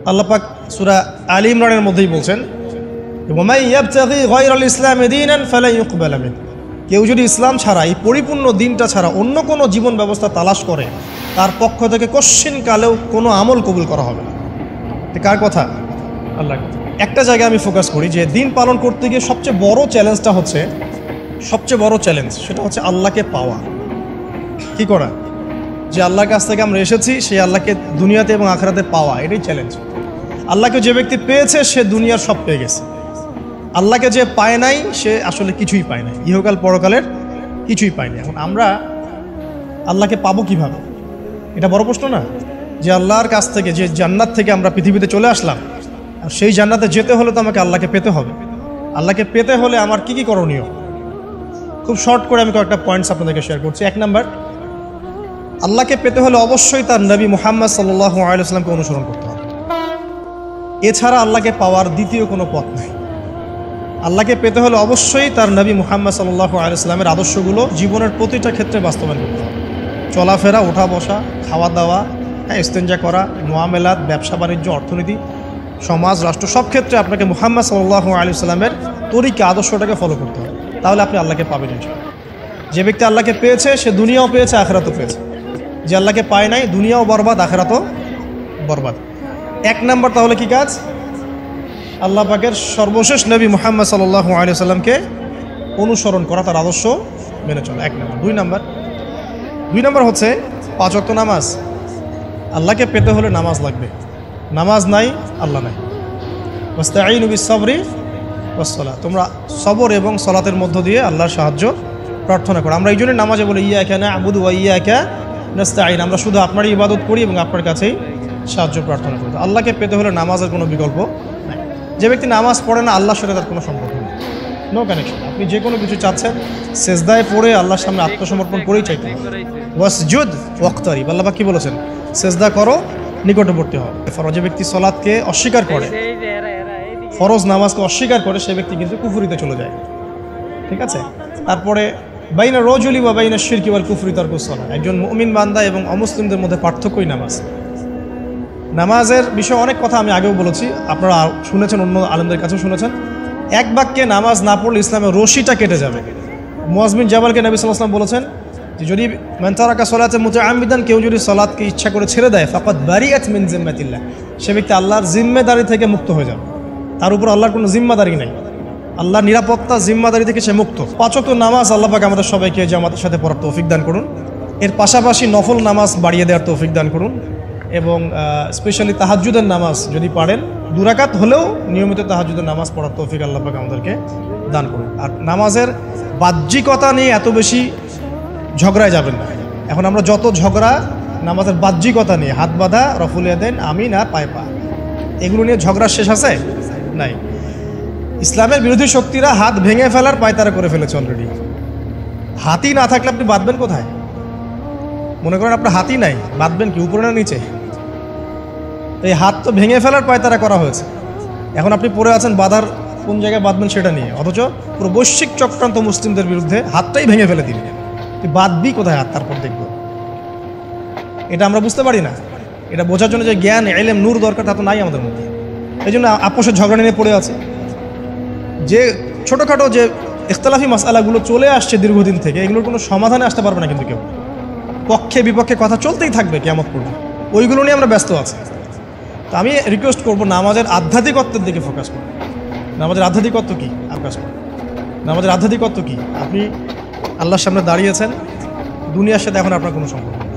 আল্লাহ পাক সূরা আলী ইমরানের মধ্যেই বলছেন, ওয়ামাই ইয়াবতাগি গায়রাল ইসলামি দীনান ফালা ইউকবালা মিন। কেউ যদি ইসলাম ছাড়া, এই পরিপূর্ণ দিনটা ছাড়া অন্য কোনো জীবন ব্যবস্থা তালাশ করে, তার পক্ষ থেকে কশ্চিনকালেও কোনো আমল কবুল করা হবে না। কার কথা? আল্লাহর কথা। একটা জায়গায় আমি ফোকাস করি যে দিন পালন করতে গিয়ে সবচেয়ে বড় চ্যালেঞ্জটা হচ্ছে, সেটা হচ্ছে আল্লাহকে পাওয়া। কি করা? যে আল্লাহর কাছ থেকে আমরা এসেছি, সেই আল্লাহকে দুনিয়াতে এবং আখিরাতে পাওয়া, এটাই চ্যালেঞ্জ। আল্লাহকে যে ব্যক্তি পেয়েছে সে দুনিয়ার সব পেয়ে গেছে। আল্লাহকে যে পায় নাই সে আসলে কিছুই পায় নাই, ইহকাল পরকালের কিছুই পায়নি। এখন আমরা আল্লাহকে পাবো কিভাবে? এটা বড় প্রশ্ন না? যে আল্লাহর কাছ থেকে, যে জান্নাত থেকে আমরা পৃথিবীতে চলে আসলাম, আর সেই জান্নাতে যেতে হলে তো আমাকে আল্লাহকে পেতে হবে। আল্লাহকে পেতে হলে আমার কি কি করণীয়? খুব শর্ট করে আমি কয়েকটা পয়েন্টস আপনাদেরকে শেয়ার করছি। 1 নাম্বার, আল্লাহকে পেতে হলে অবশ্যই তার নবী মুহাম্মদ সাল্লাল্লাহু আলাইহি ওয়াসাল্লামকে অনুসরণ করতে হবে। এছাড়া আল্লাহকে পাওয়ার দ্বিতীয় কোনো পথ নেই। আল্লাহকে পেতে হলে অবশ্যই তার নবী মুহাম্মদ সাল্লাল্লাহু আলাইহি ওয়াসাল্লামের আদর্শগুলো জীবনের প্রতিটা ক্ষেত্রে বাস্তবায়ন করতে হবে। চলাফেরা, ওঠা বসা, খাওয়া দাওয়া, ইস্তেঞ্জা করা, মুআমালাত, ব্যবসা বাণিজ্য, অর্থনীতি, সমাজ, রাষ্ট্র, সব ক্ষেত্রে আপনাকে মুহাম্মদ সাল্লাল্লাহু আলাইহি ওয়াসাল্লামের তরিকা, আদর্শটাকে ফলো করতে হবে। তাহলে আপনি আল্লাহকে পাবেন ইনশাআল্লাহ। যে ব্যক্তি আল্লাহকে পেয়েছে সে দুনিয়াও পেয়েছে, আখিরাতও পেয়েছে। যে আল্লাহকে পায় নাই, দুনিয়াও বরবাদ, আখিরাতও বরবাদ। 1 নাম্বার তাহলে কি কাজ? আল্লাহ পাকের সর্বশেষ নবী মুহাম্মদ সাল্লাল্লাহু আলাইহি ওয়াসাল্লামকে অনুসরণ করা, তার আদর্শ মেনে চলা, 1 নাম্বার। 2 নাম্বার হচ্ছে 5 ওয়াক্ত নামাজ। আল্লাহকে পেতে হলে নামাজ লাগবে। নামাজ নাই, আল্লাহ নাই। ওয়াস্তাঈনু বিস-সাবরি ওয়াস-সালাহ। তোমরা সবর এবং সালাতের মধ্য দিয়ে আল্লাহর সাহায্য প্রার্থনা করো। আমরা এই জন্য নামাজে বলি ইয়াকা না'বুদু ওয়া ইয়াকা নাস্তাঈন। আমরা শুধু আপনারই ইবাদত করি এবং আপনার কাছেই সাহায্য প্রার্থনা করি। আল্লাহকে পেতে হলে নামাজের কোনো বিকল্প নাই। যে ব্যক্তি নামাজ পড়ে না, আল্লাহর সাথে তার কোনো সম্পর্ক নেই, নো কানেকশন। আপনি যে কোনো কিছু চাচ্ছেন, সেজদায় পড়ে আল্লাহর সামনে আত্মসমর্পণ করেই চাইতে হবে। ওয়াসজুদ ওয়াক্তারিব। আল্লাহ পাক কি বলেছেন? সেজদা করো, নিকটবর্তী হও। ফরজ। যে ব্যক্তি সালাতকে অস্বীকার করে, ফরজ নামাজকে অস্বীকার করে, সে ব্যক্তি কিন্তু কুফরিতে চলে যায়। ঠিক আছে? তারপরে বাইনা রজুলি ওয়া বাইনা শিরকি ওয়াল কুফরি তারকুস সালাহ। একজন মুমিন বান্দা এবং অমুসলিমদের মধ্যে পার্থক্যই নামাজ। নামাজের বিষয়ে অনেক কথা আমি আগেও বলেছি, আপনারা শুনেছেন, অন্য আলেমদের কাছেও শুনেছেন। এক বাক্যে নামাজ না পড়লে ইসলামের রশিটা কেটে যাবে। মুআয বিন জাবালকে নবী সাল্লাল্লাহু আলাইহি ওয়াসাল্লাম বলেছেন যে যদি মান তারাকা সালাতা মুতাআম্মিদান, কেউ যদি সালাতকে ইচ্ছা করে ছেড়ে দেয়, ফাকাদ বারিআত মিন জিম্মাতিল্লাহ, সে ব্যক্তি আল্লাহর জিম্মেদারি থেকে মুক্ত হয়ে যাবে। তার উপর আল্লাহর কোনো জিম্মাদারি নাই, আল্লাহর নিরাপত্তা, জিম্মাদারি থেকে সে মুক্ত। 5 ওয়াক্ত নামাজ আল্লাহ পাক আমাদের সবাইকে জামাতের সাথে পড়ার তৌফিক দান করুন। এর পাশাপাশি নফল নামাজ বাড়িয়ে দেওয়ার তৌফিক দান করুন। এবং স্পেশালি তাহাজ্জুদের নামাজ যদি পারেন, 2 রাকাত হলেও নিয়মিত তাহাজ্জুদের নামাজ পড়ার তৌফিক আল্লাহ পাক আমাদেরকে দান করুন। আর নামাজের বাহ্যিকতা নিয়ে এত বেশি ঝগড়ায় যাবেন না। এখন আমরা যত ঝগড়া নামাজের বাহ্যিকতা নিয়ে, হাত বাঁধা, রফুল ইয়াদাইন, আমিন আর পায়ে পা, এগুলো নিয়ে ঝগড়া শেষ আছে? নাই। ইসলামের বিরোধী শক্তিরা হাত ভেঙে ফেলার পায়তারা করে ফেলেছে অলরেডি। হাতই না থাকলে আপনি বাঁধবেন কোথায়? মনে করেন আপনার হাতই নাই, বাঁধবেন কি উপরে না নিচে? এই হাত তো ভেঙে ফেলার পায়তারা করা হয়েছে। এখন আপনি পড়ে আছেন বাঁধার কোন জায়গায় বাঁধবেন সেটা নিয়ে, অথচ পুরো বৈশ্বিক চক্রান্ত মুসলিমদের বিরুদ্ধে হাতটাই ভেঙে ফেলে দিলেন। তুই বাঁধবি কোথায় হাত? তারপর দেখব। এটা আমরা বুঝতে পারি না। এটা বোঝার জন্য যে জ্ঞান, ইলম, নূর দরকার, তা তো নাই আমাদের মধ্যে। এই জন্য আপোষের ঝগড়া নিয়ে পড়ে আছে। যে ছোটোখাটো যে ইখতিলাফি মাসআলাগুলো চলে আসছে দীর্ঘদিন থেকে, এগুলোর কোনো সমাধানে আসতে পারবে না কিন্তু কেউ। পক্ষে বিপক্ষে কথা চলতেই থাকবে কিয়ামত পর্যন্ত, ওইগুলো নিয়ে আমরা ব্যস্ত আছি। তো আমি রিকোয়েস্ট করবো নামাজের আধ্যাত্মিকত্বের দিকে ফোকাস করুন। নামাজের আধ্যাত্মিকত্ব কী? আকাশ করুন। নামাজের আধ্যাত্মিকত্ব কী? আপনি আল্লাহর সামনে দাঁড়িয়েছেন, দুনিয়ার সাথে এখন আপনার কোনো সম্পর্ক নেই,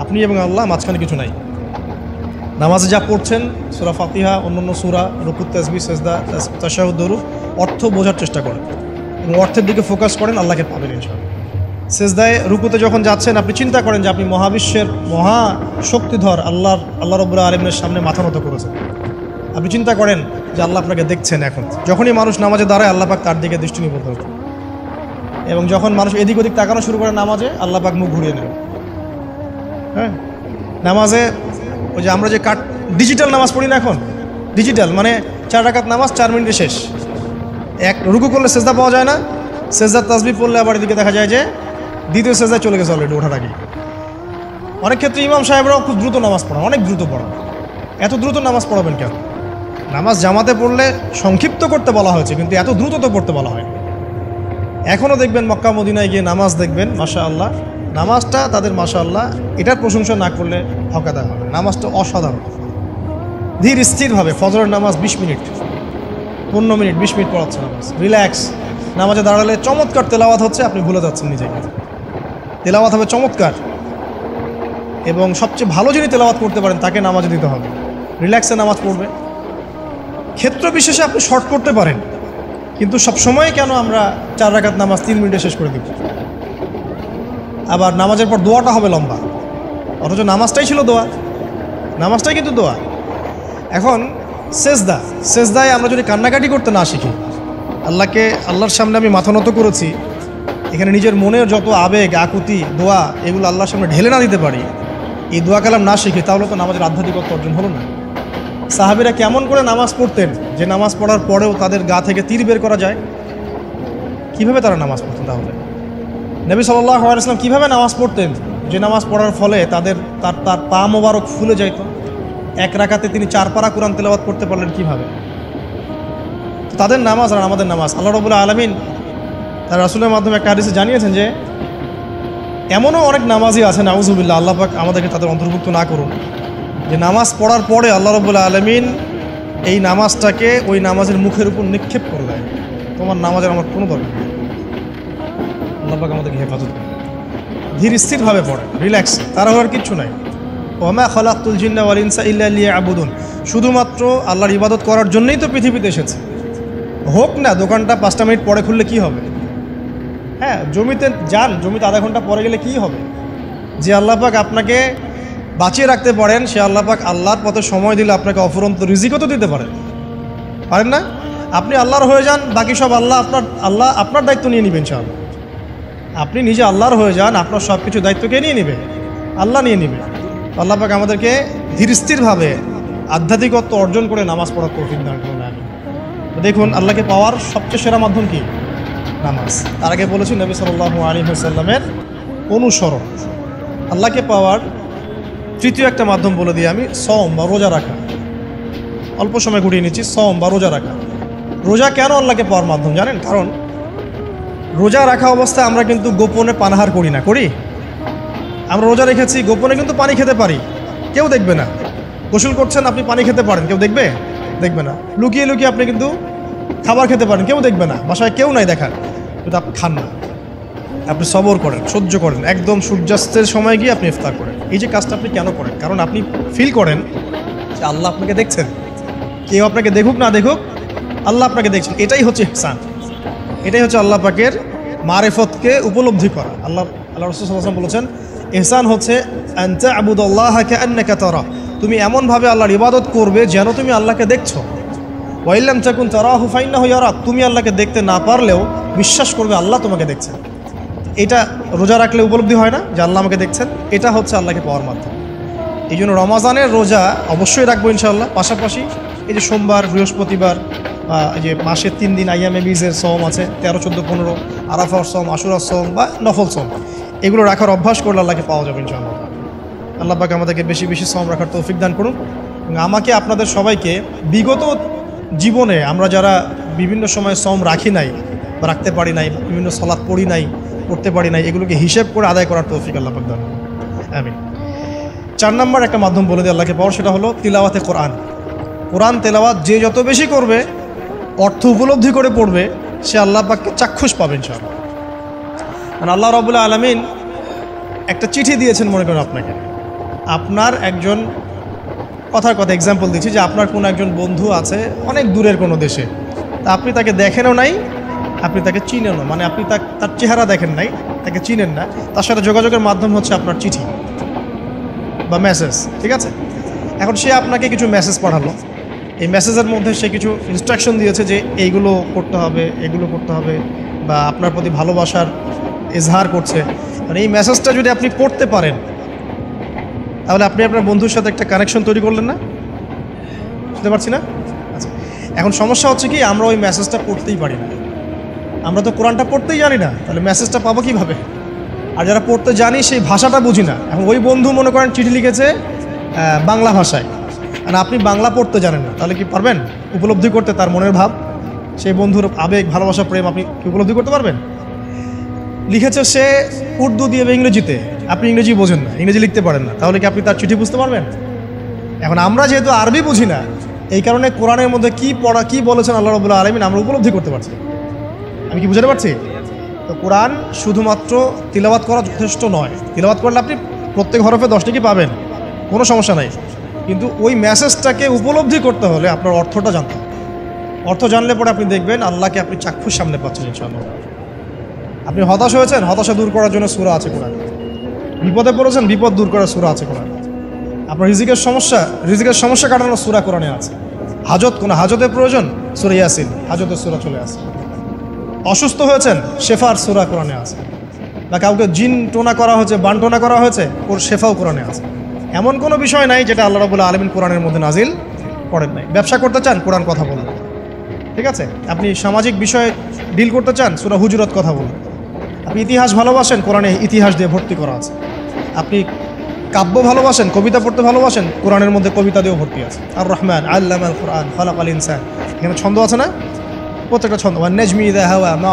আপনি এবং আল্লাহ, মাঝখানে কিছু নাই। নামাজে যা পড়ছেন, সূরা ফাতিহা, অন্যান্য সূরা, রুকু, তাসবিহ, সিজদা, তাশাহুদ, দুরূদ, অর্থ বোঝার চেষ্টা করেন এবং অর্থের দিকে ফোকাস করেন, আল্লাহকে পাবেন ইনশাআল্লাহ। সিজদায়, রুকুতে যখন যাচ্ছেন, আপনি চিন্তা করেন যে আপনি মহাবিশ্বের মহা শক্তিধর আল্লাহ রাব্বুল আলামিনের সামনে মাথা নত করেছেন। আপনি চিন্তা করেন যে আল্লাহ আপনাকে দেখছেন। এখন যখনই মানুষ নামাজে দাঁড়ায়, আল্লাহ পাক তার দিকে দৃষ্টি নিবদ্ধ হন, এবং যখন মানুষ এদিক ওদিক তাকানো শুরু করে নামাজে, আল্লাহ পাক মুখ ঘুরিয়ে নেন। হ্যাঁ, নামাজে ওই যে আমরা যে ডিজিটাল নামাজ পড়ি না, এখন ডিজিটাল মানে 4 রাকাত নামাজ 4 মিনিটে শেষ। এক রুকু করলে সেজদা পাওয়া যায় না, সেজদার তাসবিহ পড়লে আবার এদিকে দেখা যায় যে দ্বিতীয় সেজদায় চলে গেছে অলরেডি ওঠার আগে। অনেক ক্ষেত্রে ইমাম সাহেবরাও খুব দ্রুত নামাজ পড়ান, অনেক দ্রুত পড়ান। এত দ্রুত নামাজ পড়াবেন কেন? নামাজ জামাতে পড়লে সংক্ষিপ্ত করতে বলা হয়েছে, কিন্তু এত দ্রুত তো পড়তে বলা হয়। এখনও দেখবেন মক্কা মদিনায় গিয়ে নামাজ দেখবেন, মাশাআল্লাহ, নামাজটা তাদের মাশাআল্লাহ এটার প্রশংসা না করলে হকাদা হবে। নামাজটা অসাধারণ, ধীর স্থিরভাবে ফজরের নামাজ 20 মিনিট 15 মিনিট 20 মিনিট পড়াচ্ছে নামাজ, রিল্যাক্স। নামাজে দাঁড়ালে চমৎকার তেলাওয়াত হচ্ছে, আপনি ভুলে যাচ্ছেন নিজেকে। তেলাওয়াত হবে চমৎকার, এবং সবচেয়ে ভালো যিনি তেলাওয়াত করতে পারেন তাকে নামাজে দিতে হবে। রিল্যাক্সে নামাজ পড়বে। ক্ষেত্র বিশেষে আপনি শর্ট করতে পারেন, কিন্তু সবসময় কেন আমরা 4 রাকাত নামাজ 3 মিনিটে শেষ করে দিব? আবার নামাজের পর দোয়াটা হবে লম্বা, অথচ নামাজটাই ছিল দোয়া, নামাজটাই কিন্তু দোয়া। এখন সেজদায় আমরা যদি কান্নাকাটি করতে না শিখি, আল্লাহর সামনে আমি মাথা নত করেছি, এখানে নিজের মনের যত আবেগ আকুতি দোয়া এগুলো আল্লাহর সামনে ঢেলে না দিতে পারি, এই দোয়া কালাম না শিখি, তাহলে তো নামাজের আধ্যাত্মিকতা অর্জন হলো না। সাহাবীরা কেমন করে নামাজ পড়তেন যে নামাজ পড়ার পরেও তাদের গা থেকে তীর বের করা যায়? কিভাবে তারা নামাজ পড়তেন? তাহলে নবী সাল্লাল্লাহু আলাইহি ওয়াসাল্লাম কিভাবে নামাজ পড়তেন যে নামাজ পড়ার ফলে তার পা মোবারক ফুলে যাইত? 1 রাকাতে তিনি 4 পারা কোরআন তেলাওয়াত করতে পারলেন কিভাবে? তাদের নামাজ আর আমাদের নামাজ, আল্লাহ রাব্বুল আলামিন তার রাসূলের মাধ্যমে একটা হাদিসে জানিয়েছেন যে এমনও অনেক নামাজি আছে, নাউযুবিল্লাহ, আল্লাহ পাক আমাদেরকে তাদের অন্তর্ভুক্ত না করুন, যে নামাজ পড়ার পরে আল্লাহ রাব্বুল আলামিন এই নামাজটাকে ওই নামাজের মুখের উপর নিক্ষেপ করে দেয়। তোমার নামাজের আমার কোনো দরকার নেই। আল্লাহ পাক আমাদেরকে হেফাজত করে। ধীর স্থিরভাবে পড়ে, রিল্যাক্স, তারা হওয়ার কিচ্ছু নাই। ওমা খালাকতুল জিন্না ওয়াল ইনসা ইল্লা লিয়াবুদুন, শুধুমাত্র আল্লাহর ইবাদত করার জন্যই তো পৃথিবীতে এসেছে। হোক না দোকানটা 5টা মিনিট পরে খুললে কি হবে? হ্যাঁ, জমিতে যান, জমিতে আধা ঘন্টা পরে গেলে কি হবে? যে আল্লাহ পাক আপনাকে বাঁচিয়ে রাখতে পারেন, সে আল্লাহ পাক আল্লাহর পথে সময় দিলে আপনাকে অফুরন্ত রিজিকও তো দিতে পারেন না? আপনি আল্লাহর হয়ে যান, বাকি সব আল্লাহ আপনার দায়িত্ব নিয়ে নেবেন। ইনশাআল্লাহ আপনি নিজে আল্লাহর হয়ে যান, আপনার সব কিছু দায়িত্ব কে নিয়ে নেবে? আল্লাহ নিয়ে নেবে। আল্লাহ পাক আমাদেরকে ধীর স্থিরভাবে আধ্যাত্মিকত্ব অর্জন করে নামাজ পড়ার তৌফিক দান করুন। দেখুন, আল্লাহকে পাওয়ার সবচেয়ে সেরা মাধ্যম কি? নামাজ। তার আগে বলেছি নবী সাল্লাল্লাহু আলাইহি ওয়াসাল্লামের অনুসরণ। আল্লাহকে পাওয়ার তৃতীয় একটা মাধ্যম বলে দিই আমি, সওম বা রোজা রাখা। অল্প সময় ঘুরিয়ে নিচ্ছি, সওম বা রোজা রাখা। রোজা কেন আল্লাহকে পাওয়ার মাধ্যম জানেন? কারণ রোজা রাখা অবস্থায় আমরা কিন্তু গোপনে পানাহার করি না, করি? আমরা রোজা রেখেছি, গোপনে কিন্তু পানি খেতে পারি, কেউ দেখবে না। গোসল করছেন, আপনি পানি খেতে পারেন, কেউ দেখবে না। লুকিয়ে লুকিয়ে আপনি কিন্তু খাবার খেতে পারেন, কেউ দেখবে না, বাসায় কেউ নাই দেখার, কিন্তু আপনি খান না। আপনি সবর করেন, সহ্য করেন, একদম সূর্যাস্তের সময় গিয়ে আপনি ইফতার করেন। এই যে কাজটা আপনি কেন করেন? কারণ আপনি ফিল করেন যে আল্লাহ আপনাকে দেখছেন। কেউ আপনাকে দেখুক না দেখুক, আল্লাহ আপনাকে দেখছেন। এটাই হচ্ছে ইহসান, এটাই হচ্ছে আল্লাহ পাকের মারিফতকে উপলব্ধি করা। আল্লাহ রাসূল সাল্লাল্লাহু আলাইহি ওয়াসাল্লাম বলেছেন, ইহসান হচ্ছে আন তা'বুদাল্লাহা কাআন্নাকা তারা, তুমি এমনভাবে আল্লাহর ইবাদত করবে যেন তুমি আল্লাহকে দেখছো। ওয়া ইল্লাম তাকুন তারাহু ফাইন্নাহু ইয়ারাক, তুমি আল্লাহকে দেখতে না পারলেও বিশ্বাস করবে আল্লাহ তোমাকে দেখছেন। এটা রোজা রাখলে উপলব্ধি হয় না যে আল্লাহ আমাকে দেখছেন? এটা হচ্ছে আল্লাহকে পাওয়ার মাধ্যম। এই জন্য রমাজানের রোজা অবশ্যই রাখবো ইনশাআল্লাহ। পাশাপাশি এই যে সোমবার, বৃহস্পতিবার, এই যে মাসের 3 দিন আইয়ামে বীজের সওম আছে, 13, 14, 15, আরাফার সওম, আশুরার সওম বা নফল সওম, এগুলো রাখার অভ্যাস করলে আল্লাহকে পাওয়া যাবে ইনশাআল্লাহ। আল্লাহ পাক আমাদেরকে বেশি বেশি সওম রাখার তৌফিক দান করুন। এবং আমাকে, আপনাদের সবাইকে বিগত জীবনে আমরা যারা বিভিন্ন সময় সওম রাখি নাই বা রাখতে পারি নাই, বিভিন্ন সালাত পড়ি নাই, করতে পারি নাই, এগুলোকে হিসেব করে আদায় করার তৌফিক আল্লাহ পাক দান করুন। আমিন। 4 নম্বর একটা মাধ্যম বলে দিই আল্লাহকে পাওয়ার, সেটা হলো তিলাওয়াতে কোরআন। কোরআন তেলাওয়াত যে যত বেশি করবে, অর্থ উপলব্ধি করে পড়বে, সে আল্লাহ পাককে চাক্ষুষ পাবে ইনশাআল্লাহ। মানে আল্লাহ রাব্বুল আলামিন একটা চিঠি দিয়েছেন, মনে করেন আপনাকে, আপনার একজন, কথার কথা এক্সাম্পল দিচ্ছি, যে আপনার কোনো একজন বন্ধু আছে অনেক দূরের কোনো দেশে, তা আপনি তাকে দেখেনও নাই, আপনি তাকে চিনেনও, মানে আপনি তার চেহারা দেখেন নাই, তাকে চিনেন না, তার সাথে যোগাযোগের মাধ্যম হচ্ছে আপনার চিঠি বা মেসেজ, ঠিক আছে? এখন সে আপনাকে কিছু মেসেজ পাঠালো, এই মেসেজের মধ্যে সে কিছু ইনস্ট্রাকশন দিয়েছে যে এইগুলো করতে হবে, এগুলো করতে হবে, বা আপনার প্রতি ভালোবাসার ইজহার করছে। মানে এই মেসেজটা যদি আপনি পড়তে পারেন, তাহলে আপনি আপনার বন্ধুর সাথে একটা কানেকশন তৈরি করলেন না? বুঝতে পারছি না? আচ্ছা, এখন সমস্যা হচ্ছে কি, আমরা ওই মেসেজটা পড়তেই পারি না। আমরা তো কোরআনটা পড়তেই জানি না, তাহলে মেসেজটা পাবো কীভাবে? আর যারা পড়তে জানি সেই ভাষাটা বুঝি না। এখন ওই বন্ধু মনে করেন চিঠি লিখেছে বাংলা ভাষায়, আর আপনি বাংলা পড়তে জানেন না, তাহলে কি পারবেন উপলব্ধি করতে তার মনের ভাব, সেই বন্ধুর আবেগ, ভালোবাসা, প্রেম আপনি কি উপলব্ধি করতে পারবেন? লিখেছে সে উর্দু দিয়ে বা ইংরেজিতে, আপনি ইংরেজি বোঝেন না, ইংরেজি লিখতে পারেন না, তাহলে কি আপনি তার চিঠি বুঝতে পারবেন? এখন আমরা যেহেতু আরবি বুঝি না, এই কারণে কোরআনের মধ্যে কি বলেছেন আল্লাহ রাব্বুল আলামিন আমরা উপলব্ধি করতে পারছি। আমি কি বুঝাতে পারছি? তো কোরআন শুধুমাত্র তিলাওয়াত করা যথেষ্ট নয়। তিলাওয়াত করলে আপনি প্রত্যেক হরফে 10 টাকা পাবেন, কোনো সমস্যা নাই, কিন্তু ওই মেসেজটাকে উপলব্ধি করতে হলে আপনার অর্থটা জানতে হবে। অর্থ জানলে পরে আপনি দেখবেন আল্লাহকে আপনি চাক্ষুষ সামনে পাচ্ছেন ইনশাআল্লাহ। আপনি হতাশ হয়েছেন, হতাশা দূর করার জন্য সূরা আছে কোরআন। বিপদে পড়েছেন, বিপদ দূর করার সূরা আছে কোরআন। আপনার রিজিকের সমস্যা কাটানোর সূরা কোরআনে আছে। কোনো হাজতের প্রয়োজন, সূরা ইয়াসিন, হাজতের সূরা চলে আসে। অসুস্থ হয়েছেন, শেফার সূরা কোরআনে আছে। বা কাউকে জিন টোনা করা হয়েছে, বান টোনা করা হয়েছে, ওর শেফাও কোরআনে আছে। এমন কোনো বিষয় নাই যেটা আল্লাহ রাব্বুল আলামিন কোরআনের মধ্যে নাজিল করেন নাই। ব্যবসা করতে চান, কোরআন কথা বলুন, ঠিক আছে? আপনি সামাজিক বিষয়ে ডিল করতে চান, সূরা হুজুরাত কথা বলুন। আপনি ইতিহাস ভালোবাসেন, কোরআনে ইতিহাস দিয়ে ভর্তি করা আছে। আপনি কাব্য ভালোবাসেন, কবিতা পড়তে ভালোবাসেন, কোরআনের মধ্যে কবিতা দিয়েও ভর্তি আছে। আর রহমান আল্লামাল কোরআন খালাকাল ইনসান, এখানে ছন্দ আছে না? প্রত্যেকটা ছন্দ, ওয়ান নাজমি ইযা হাওয়া মা